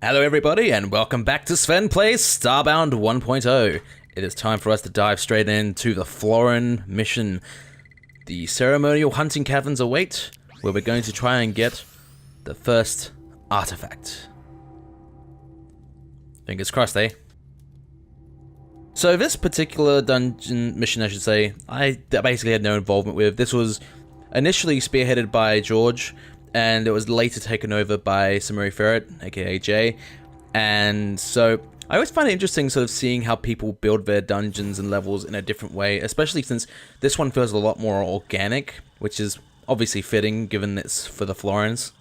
Hello everybody and welcome back to Sven Plays Starbound 1.0. It is time for us to dive straight into the Floran mission. The ceremonial hunting caverns await, where we're going to try and get the first artifact. Fingers crossed, eh? So this particular dungeon mission, I should say, I basically had no involvement with. This was initially spearheaded by George, and it was later taken over by Samuri Ferret, aka Jay. And so I always find it interesting sort of seeing how people build their dungeons and levels in a different way, especially since this one feels a lot more organic, which is obviously fitting given it's for the Florans.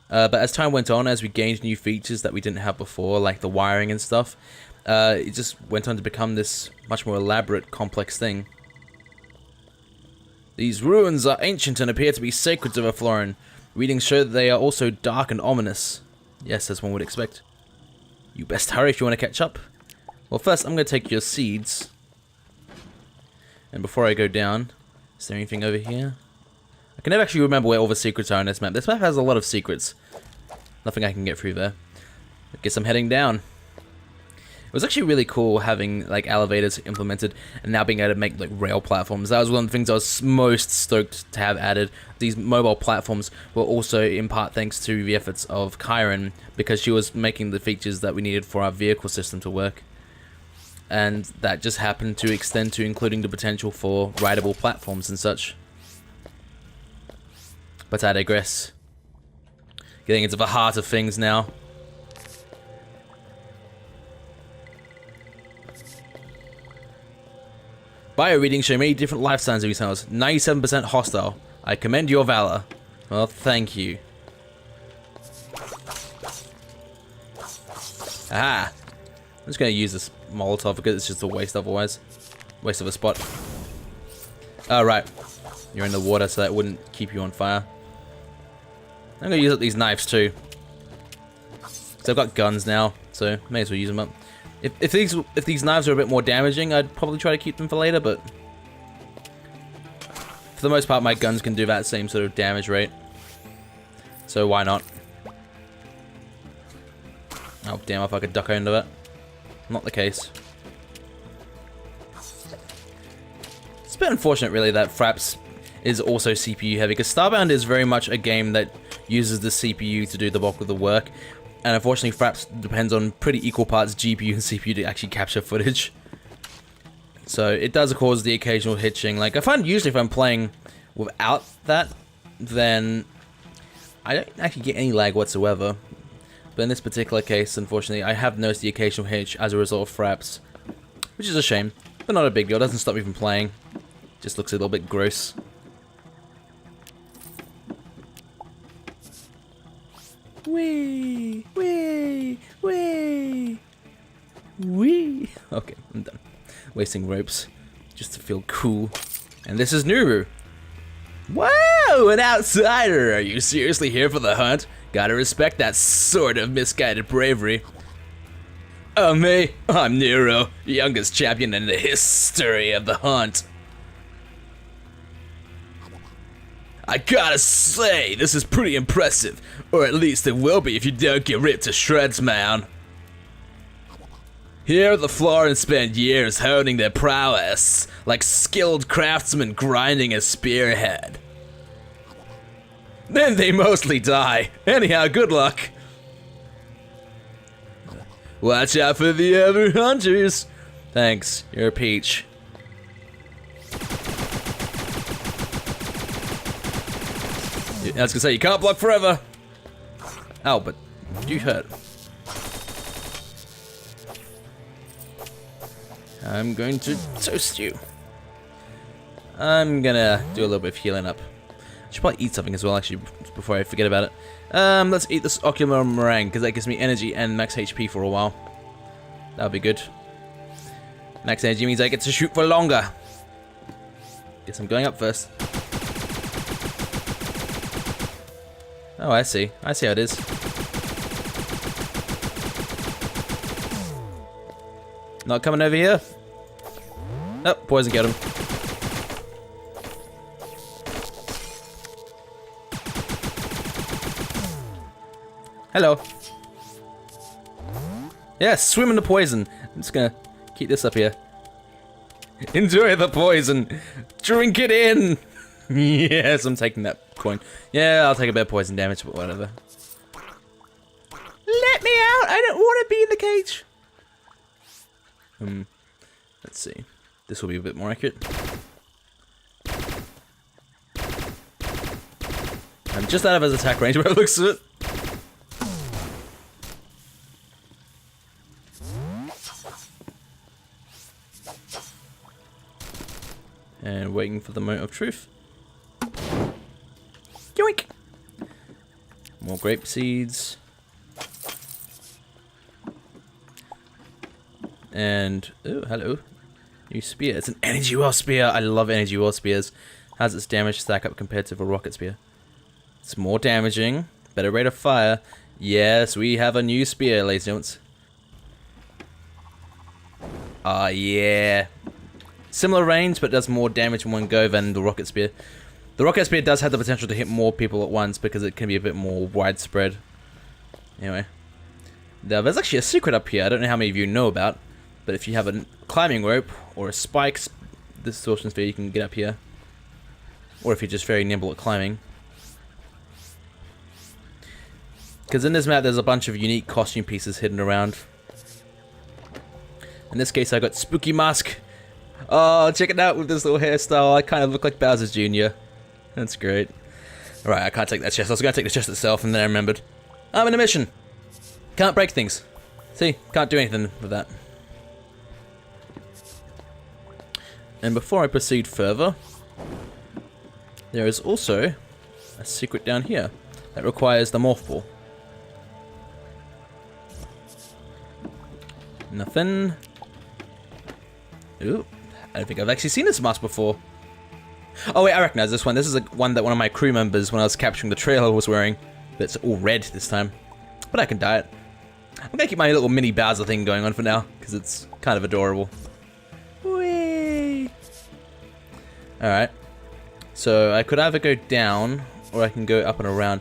But as time went on, as we gained new features that we didn't have before, like the wiring and stuff, it just went on to become this much more elaborate, complex thing. These ruins are ancient and appear to be sacred to the Floran. Readings show that they are also dark and ominous. Yes, as one would expect. You best hurry if you want to catch up. Well, first I'm going to take your seeds. And before I go down, is there anything over here? I can never actually remember where all the secrets are on this map. This map has a lot of secrets. Nothing I can get through there. I guess I'm heading down. It was actually really cool having like elevators implemented and now being able to make like rail platforms. That was one of the things I was most stoked to have added. These mobile platforms were also in part thanks to the efforts of Kyron, because she was making the features that we needed for our vehicle system to work. And that just happened to extend to including the potential for rideable platforms and such. But I digress. Getting into the heart of things now. Bio readings show many different life signs of yourselves. 97% hostile. I commend your valor. Well, thank you. Aha! I'm just gonna use this Molotov because it's just a waste otherwise. Waste of a spot. Oh, right. You're in the water, so that wouldn't keep you on fire. I'm gonna use up these knives too. So I've got guns now, so may as well use them up. If these knives are a bit more damaging, I'd probably try to keep them for later, but for the most part, my guns can do that same sort of damage rate. So why not? Oh, damn, if I could duck under it. Not the case. It's a bit unfortunate, really, that Fraps is also CPU heavy, because Starbound is very much a game that uses the CPU to do the bulk of the work. And unfortunately, Fraps depends on pretty equal parts GPU and CPU to actually capture footage. So it does cause the occasional hitching. Like, I find usually if I'm playing without that, then I don't actually get any lag whatsoever. But in this particular case, unfortunately, I have noticed the occasional hitch as a result of Fraps. Which is a shame, but not a big deal. It doesn't stop me from playing. Just looks a little bit gross. Wee, wee, wee, wee. Okay, I'm done. Wasting ropes just to feel cool. And this is Nuru. Whoa, an outsider! Are you seriously here for the hunt? Gotta respect that sort of misguided bravery. Oh, me? I'm Nuru, youngest champion in the history of the hunt. I gotta say, this is pretty impressive. Or at least it will be if you don't get ripped to shreds, man. Here the Florans spend years honing their prowess, like skilled craftsmen grinding a spearhead. Then they mostly die. Anyhow, good luck. Watch out for the other hunters. Thanks, you're a peach. I was gonna say, you can't block forever. Oh, but you hurt. I'm going to toast you. I'm gonna do a little bit of healing up. I should probably eat something as well, actually, before I forget about it. Let's eat this ocular meringue, because that gives me energy and max HP for a while. That'll be good. Max energy means I get to shoot for longer. Guess I'm going up first. Oh, I see. I see how it is. Not coming over here. Oh, poison get him. Hello. Yeah, swim in the poison. I'm just gonna keep this up here. Enjoy the poison. Drink it in. Yes, I'm taking that coin. Yeah, I'll take a bit of poison damage, but whatever. Let me out! I don't want to be in the cage. Let's see. This will be a bit more accurate. I'm just out of his attack range where it looks at it. And waiting for the moment of truth. Yoink! More grape seeds. And, oh, hello. New spear. It's an energy well spear. I love energy well spears. How's its damage stack up compared to a rocket spear? It's more damaging. Better rate of fire. Yes, we have a new spear, ladies and gentlemen. Ah, yeah. Similar range, but does more damage in one go than the rocket spear. The rocket spear does have the potential to hit more people at once because it can be a bit more widespread. Anyway. Now, there's actually a secret up here I don't know how many of you know about, but if you have a climbing rope or a spike distortion sphere, you can get up here. Or if you're just very nimble at climbing. Because in this map, there's a bunch of unique costume pieces hidden around. In this case, I got Spooky Mask. Oh, check it out with this little hairstyle. I kind of look like Bowser Jr. That's great. Alright, I can't take that chest. I was going to take the chest itself, and then I remembered. I'm in a mission. Can't break things. See? Can't do anything with that. And before I proceed further, there is also a secret down here that requires the morph ball. Nothing. Ooh, I don't think I've actually seen this mask before. Oh wait, I recognize this one. This is one that one of my crew members, when I was capturing the trailer, was wearing. But it's all red this time. But I can dye it. I'm gonna keep my little mini Bowser thing going on for now, because it's kind of adorable. Whee! Alright. So I could either go down, or I can go up and around.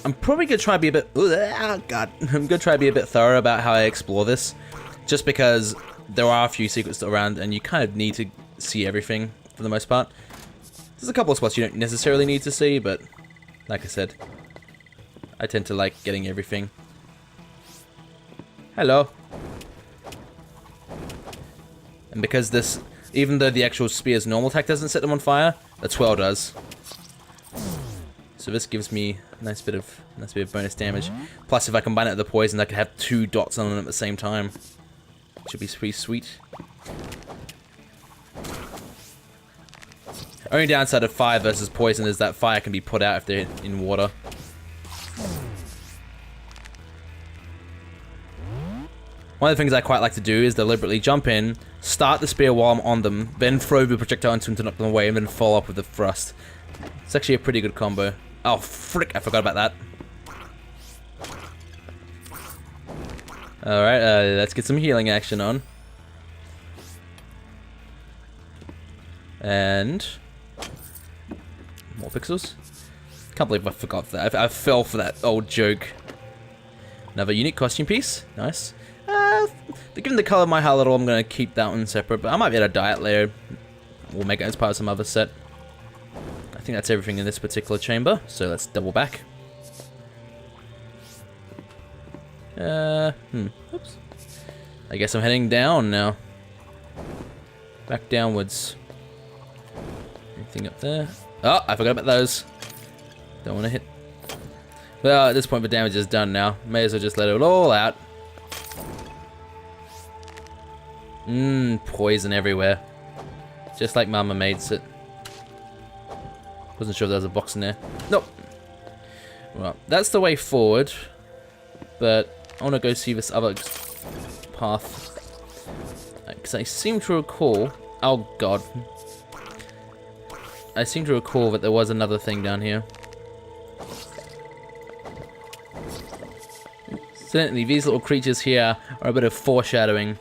I'm probably gonna try to be a bit... Oh god. I'm gonna try to be a bit thorough about how I explore this. Just because there are a few secrets around, and you kind of need to see everything, for the most part. There's a couple of spots you don't necessarily need to see, but... like I said, I tend to like getting everything. Hello. And because this, even though the actual spear's normal attack doesn't set them on fire, the twirl does. So this gives me a nice bit of bonus damage. Plus, if I combine it with the poison, I can have 2 dots on them at the same time. Should be pretty sweet. Only downside of fire versus poison is that fire can be put out if they're in water. One of the things I quite like to do is deliberately jump in, start the spear while I'm on them, then throw the projectile into them to knock them away, and then follow up with the thrust. It's actually a pretty good combo. Oh, frick, I forgot about that. Alright, let's get some healing action on. And... more pixels. Can't believe I forgot that. I fell for that old joke. Another unique costume piece. Nice. Given the color of my highlight, I'm going to keep that one separate, but I might be able to dye it later. We'll make it as part of some other set. I think that's everything in this particular chamber, so let's double back. Oops. I guess I'm heading down now. Back downwards. Anything up there? Oh, I forgot about those. Don't want to hit. Well, at this point the damage is done now. May as well just let it all out. Poison everywhere. Just like Mama made it. Wasn't sure if there was a box in there. Nope. Well, that's the way forward. But I want to go see this other path. Because I seem to recall... oh god. I seem to recall that there was another thing down here. Certainly, these little creatures here are a bit of foreshadowing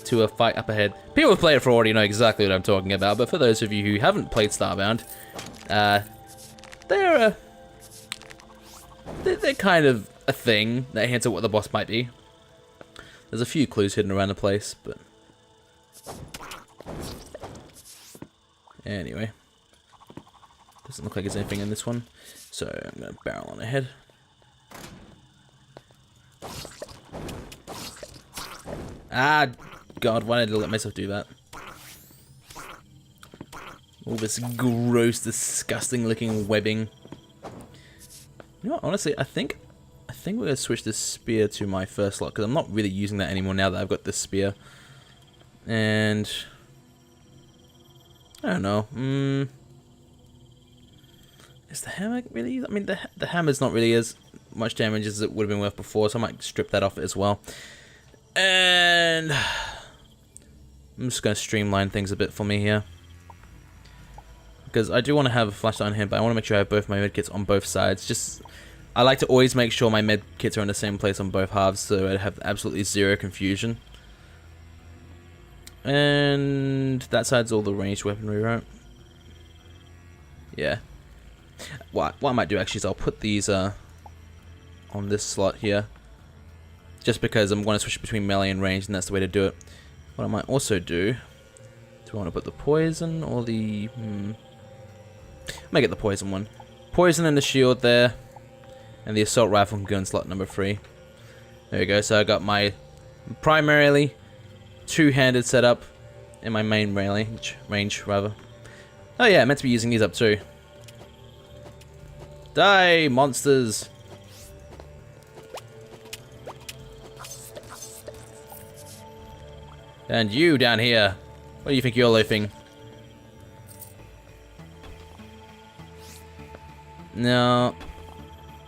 to a fight up ahead. People who've played it for already know exactly what I'm talking about, but for those of you who haven't played Starbound, they're kind of a thing that hints at what the boss might be. There's a few clues hidden around the place, but... Anyway. Doesn't look like there's anything in this one. So, I'm going to barrel on ahead. Ah, God, why did I let myself do that? All this gross, disgusting looking webbing. You know what, honestly, I think we're going to switch this spear to my first slot, because I'm not really using that anymore now that I've got this spear. And... I don't know. Is the hammer really... I mean, the hammer's not really as much damage as it would have been worth before, so I might strip that off as well. And... I'm just going to streamline things a bit for me here. Because I do want to have a flashlight on hand, but I want to make sure I have both my medkits on both sides. Just... I like to always make sure my medkits are in the same place on both halves, so I have absolutely zero confusion. And that side's all the ranged weaponry, right? Yeah. What I might do actually is I'll put these on this slot here. Just because I'm going to switch between melee and range, and that's the way to do it. What I might also do... Do I want to put the poison or the... I might get the poison one. Poison and the shield there. And the assault rifle can go in slot number 3. There we go. So I got my primarily two-handed setup in my main range rather. Oh yeah, I meant to be using these up too. Die, monsters! And you down here, what do you think you're loafing? No.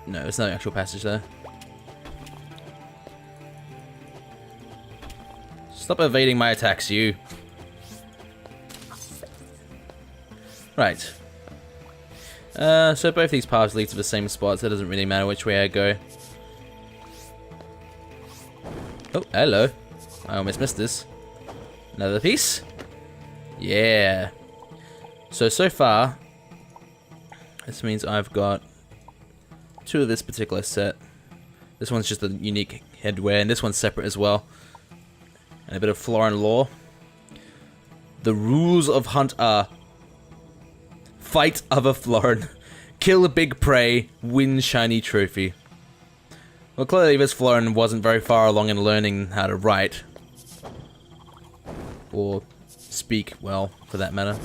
No, there's no actual passage there. Stop evading my attacks, you. Right. So both these paths lead to the same spot, so it doesn't really matter which way I go. Oh, hello. I almost missed this. Another piece? Yeah. So far, this means I've got 2 of this particular set. This one's just a unique headwear, and this one's separate as well. And a bit of Floran lore. The rules of hunt are: fight other Floran, kill a big prey, win shiny trophy. Well, clearly this Floran wasn't very far along in learning how to write. Or speak, well, for that matter.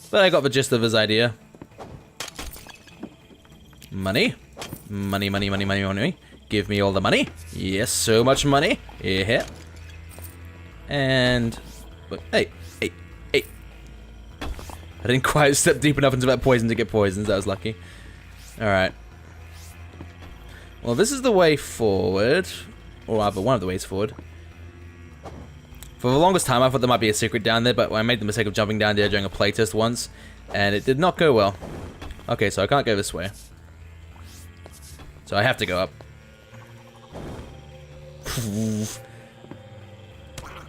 But I got the gist of his idea. Money. Money, money, money, money, money. Give me all the money. Yes, so much money. Yeah. And... Hey. I didn't quite step deep enough into that poison to get poisons. That was lucky. Alright. Well, this is the way forward. Or rather, one of the ways forward. For the longest time, I thought there might be a secret down there, but I made the mistake of jumping down there during a playtest once, and it did not go well. Okay, so I can't go this way. So I have to go up.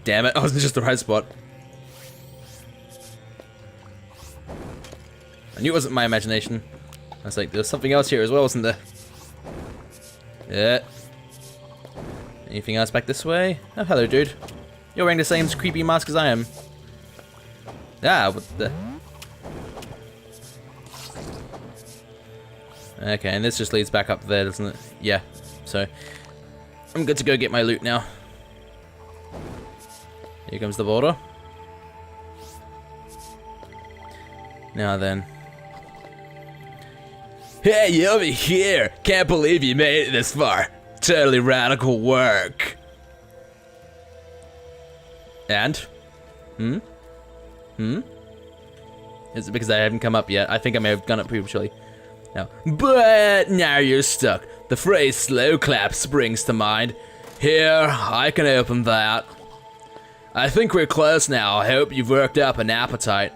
Damn it, I was in just the right spot. I knew it wasn't my imagination. I was like, there's something else here as well, wasn't there? Yeah. Anything else back this way? Oh, hello, dude. You're wearing the same creepy mask as I am. Ah, what the... Okay, and this just leads back up there, doesn't it? Yeah, so... I'm good to go get my loot now. Here comes the border. Now then. Hey, you over here! Can't believe you made it this far. Totally radical work. And? Is it because I haven't come up yet? I think I may have gone up prematurely. No. But now you're stuck. The phrase slow clap springs to mind. Here, I can open that. I think we're close now. I hope you've worked up an appetite.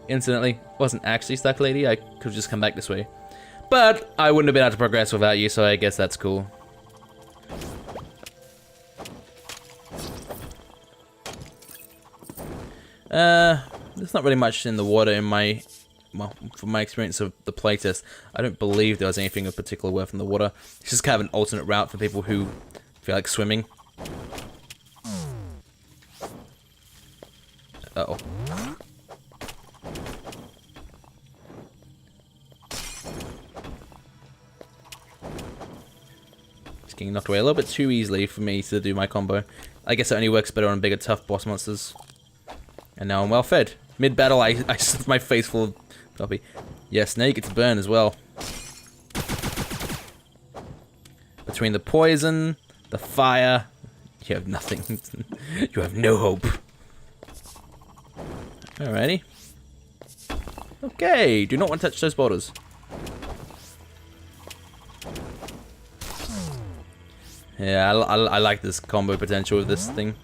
Incidentally, wasn't actually stuck, lady. I could have just come back this way. But I wouldn't have been able to progress without you, so I guess that's cool. There's not really much in the water in my... Well, from my experience of the playtest, I don't believe there was anything of particular worth in the water. It's just kind of an alternate route for people who feel like swimming. Uh-oh. Just getting knocked away a little bit too easily for me to do my combo. I guess it only works better on bigger, tough boss monsters. And now I'm well fed. Mid-battle, I stuffed my face full of coffee. Yes, now you get to burn as well. Between the poison, the fire, you have nothing. You have no hope. Alrighty. Okay, do not want to touch those boulders. Yeah, I like this combo potential with this thing.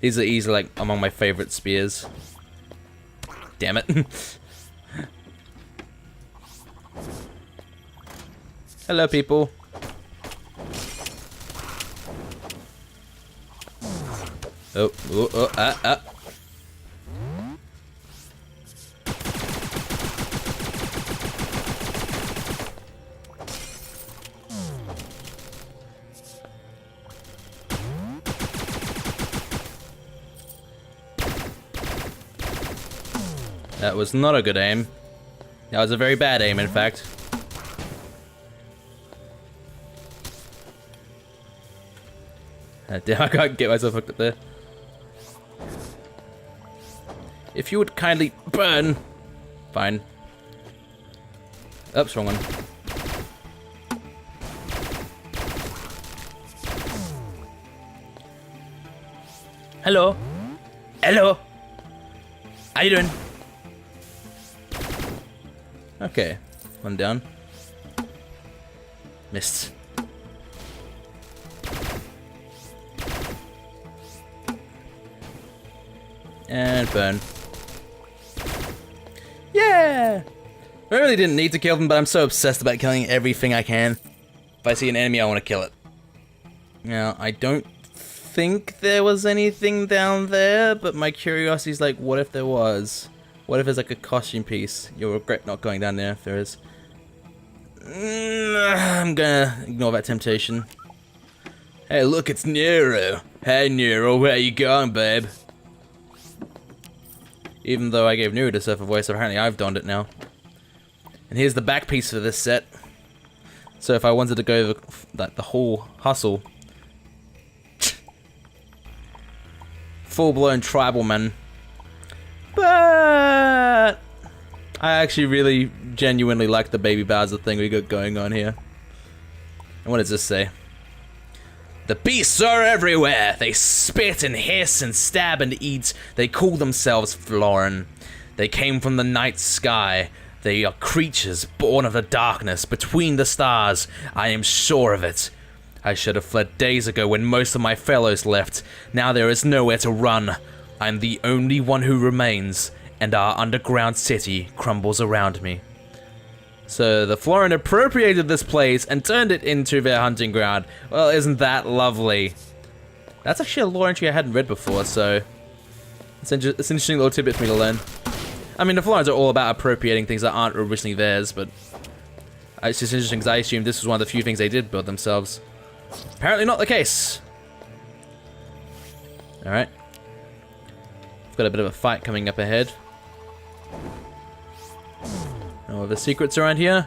These are easily like among my favorite spears. Damn it. Hello, people. Ah. That was not a good aim. That was a very bad aim, in fact. Damn, I can't get myself hooked up there. If you would kindly burn. Fine. Oops, wrong one. Hello. Hello. How you doing? Okay, one down. Missed. And burn. Yeah! I really didn't need to kill them, but I'm so obsessed about killing everything I can. If I see an enemy, I want to kill it. Now, I don't think there was anything down there, but my curiosity's like, what if there was? What if there's like a costume piece? You'll regret not going down there if there is. I'm gonna ignore that temptation. Hey, look, it's Nuru. Hey, Nuru, where you going, babe? Even though I gave Nuru the surfer voice, apparently I've donned it now. And here's the back piece for this set. So if I wanted to go the whole hustle, full-blown tribal man. But I actually really genuinely like the baby Bowser thing we got going on here. And what does this say? The beasts are everywhere. They spit and hiss and stab and eat. They call themselves Floran. They came from the night sky. They are creatures born of the darkness between the stars. I am sure of it. I should have fled days ago when most of my fellows left. Now there is nowhere to run. I'm the only one who remains, and our underground city crumbles around me. So the Floran appropriated this place and turned it into their hunting ground. Well, isn't that lovely? That's actually a lore entry I hadn't read before, so it's an interesting little tidbit for me to learn. I mean, the Florans are all about appropriating things that aren't originally theirs, but it's just interesting because I assumed this was one of the few things they did build themselves. Apparently not the case. Alright. We've got a bit of a fight coming up ahead. Oh, the secrets around here.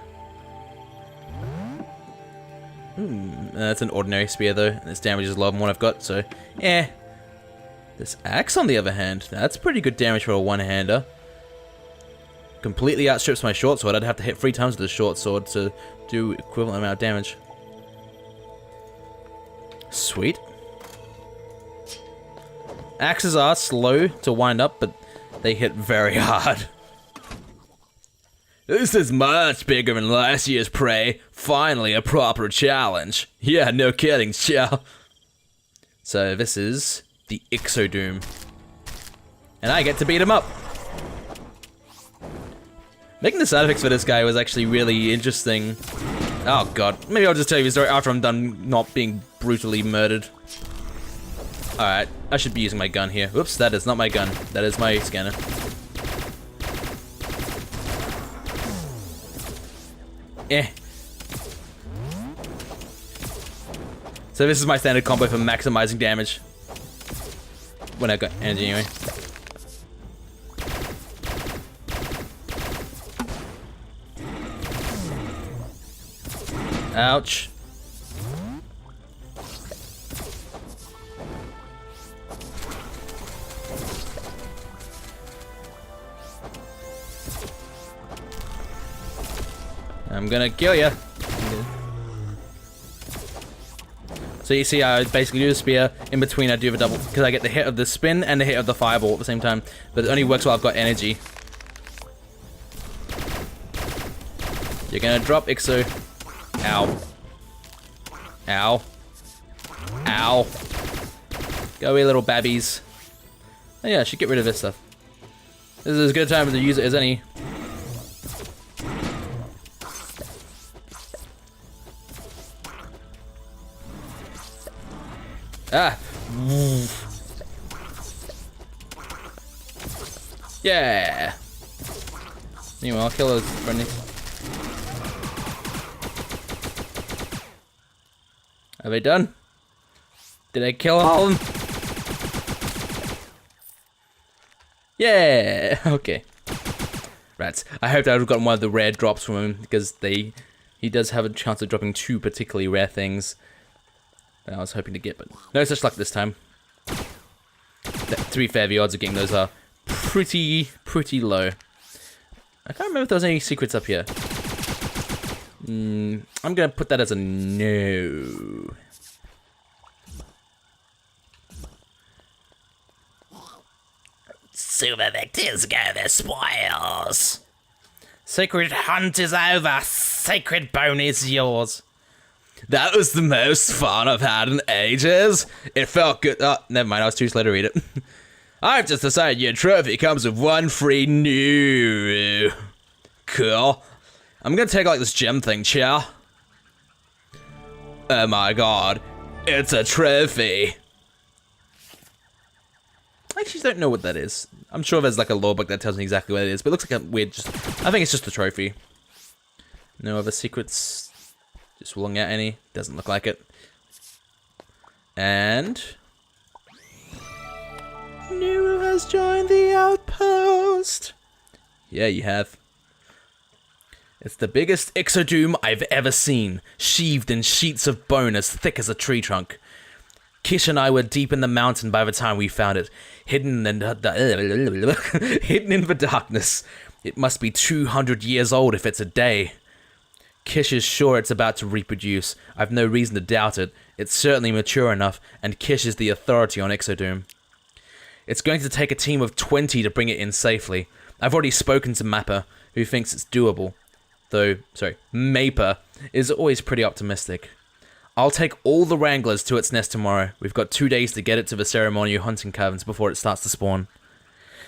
That's an ordinary spear though, and its damage is lower than one I've got, so eh. This axe, on the other hand, that's pretty good damage for a one-hander. Completely outstrips my short sword. I'd have to hit 3 times with the short sword to do equivalent amount of damage. Sweet. Axes are slow to wind up, but they hit very hard. This is much bigger than last year's prey. Finally, a proper challenge. Yeah, no kidding, chow. So this is the Ixodoom. And I get to beat him up. Making the sound effects for this guy was actually really interesting. Oh god, maybe I'll just tell you the story after I'm done not being brutally murdered. Alright, I should be using my gun here. Whoops, that is not my gun. That is my scanner. Eh. So this is my standard combo for maximizing damage. When I got energy anyway. Ouch. I'm gonna kill you. So you see, I basically do the spear. In between, I do the double because I get the hit of the spin and the hit of the fireball at the same time. But it only works while I've got energy. You're gonna drop Ixo. Ow. Ow. Ow. Go away, little babbies. Oh yeah, I should get rid of this stuff. This is as good a time to use it as any. Ah! Yeah! Anyway, I'll kill those friendlies. Are they done? Did I kill all of them? Yeah! Okay. Rats. I hoped I would have gotten one of the rare drops from him, because he does have a chance of dropping 2 particularly rare things that I was hoping to get, but no such luck this time. To be fair, the odds of getting those are pretty low. I can't remember if there was any secrets up here. I'm gonna put that as a no. Silver victors gather spoils. Sacred hunt is over. Sacred bone is yours. That was the most fun I've had in ages. It felt good. Oh, never mind. I was too slow to read it. I've just decided your trophy comes with 1 free Nuru. Cool. I'm gonna take like this gem thing, chow. Oh my god. It's a trophy. I actually don't know what that is. I'm sure there's like a lore book that tells me exactly what it is, but it looks like a weird I think it's just a trophy. No other secrets. Just ruling out any. Doesn't look like it. And Nuru has joined the outpost. Yeah, you have. It's the biggest Ixodoom I've ever seen, sheathed in sheets of bone as thick as a tree trunk. Kish and I were deep in the mountain by the time we found it, hidden in the darkness. It must be 200 years old if it's a day. Kish is sure it's about to reproduce. I've no reason to doubt it. It's certainly mature enough, and Kish is the authority on Ixodoom. It's going to take a team of 20 to bring it in safely. I've already spoken to Mappa, who thinks it's doable. Mappa is always pretty optimistic. I'll take all the Wranglers to its nest tomorrow. We've got 2 days to get it to the ceremonial hunting caverns before it starts to spawn.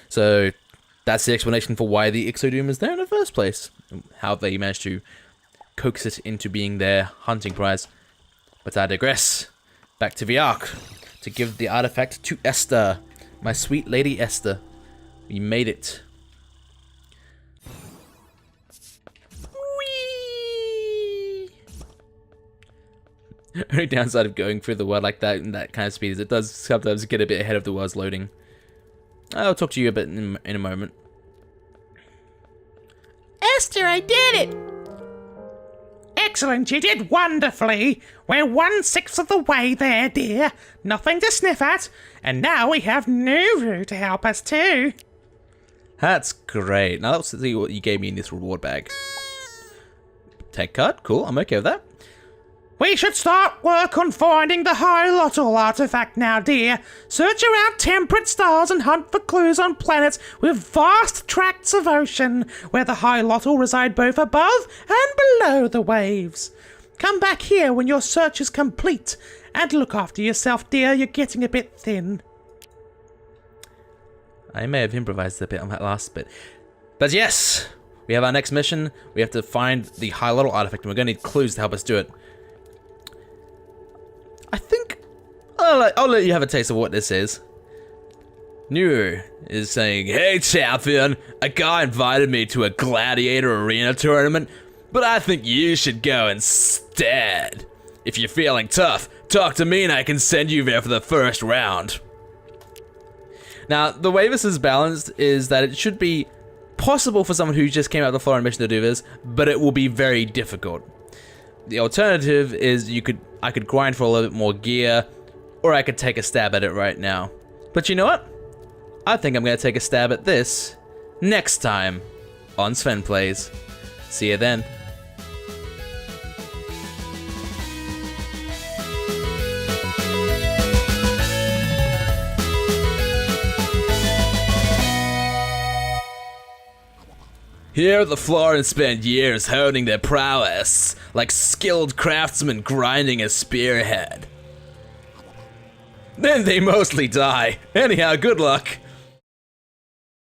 So, that's the explanation for why the Ixodoom is there in the first place. How they managed to coax it into being their hunting prize. But I digress. Back to the Ark to give the artifact to Esther. My sweet lady Esther. We made it. Whee! Only downside of going through the world like that in that kind of speed is it does sometimes get a bit ahead of the world's loading. I'll talk to you a bit in a moment. Esther, I did it! Excellent, you did wonderfully. We're 1/6 of the way there, dear. Nothing to sniff at. And now we have Nuru to help us too. That's great. Now let's see what you gave me in this reward bag. Tech card, cool, I'm okay with that. We should start work on finding the Hylotl artifact now, dear. Search around temperate stars and hunt for clues on planets with vast tracts of ocean, where the Hylotl reside both above and below the waves. Come back here when your search is complete, and look after yourself, dear. You're getting a bit thin. I may have improvised a bit on that last bit. But yes, we have our next mission. We have to find the Hylotl artifact, and we're going to need clues to help us do it. I think I'll let you have a taste of what this is. Nuru is saying, "Hey champion, a guy invited me to a gladiator arena tournament, but I think you should go instead. If you're feeling tough, talk to me and I can send you there for the first round." Now, the way this is balanced is that it should be possible for someone who just came out of the Floran mission to do this, but it will be very difficult. The alternative is I could grind for a little bit more gear, or I could take a stab at it right now. But you know what? I think I'm gonna take a stab at this next time on Sven Plays. See you then. Here the Floran spent years honing their prowess, like skilled craftsmen grinding a spearhead. Then they mostly die. Anyhow, good luck.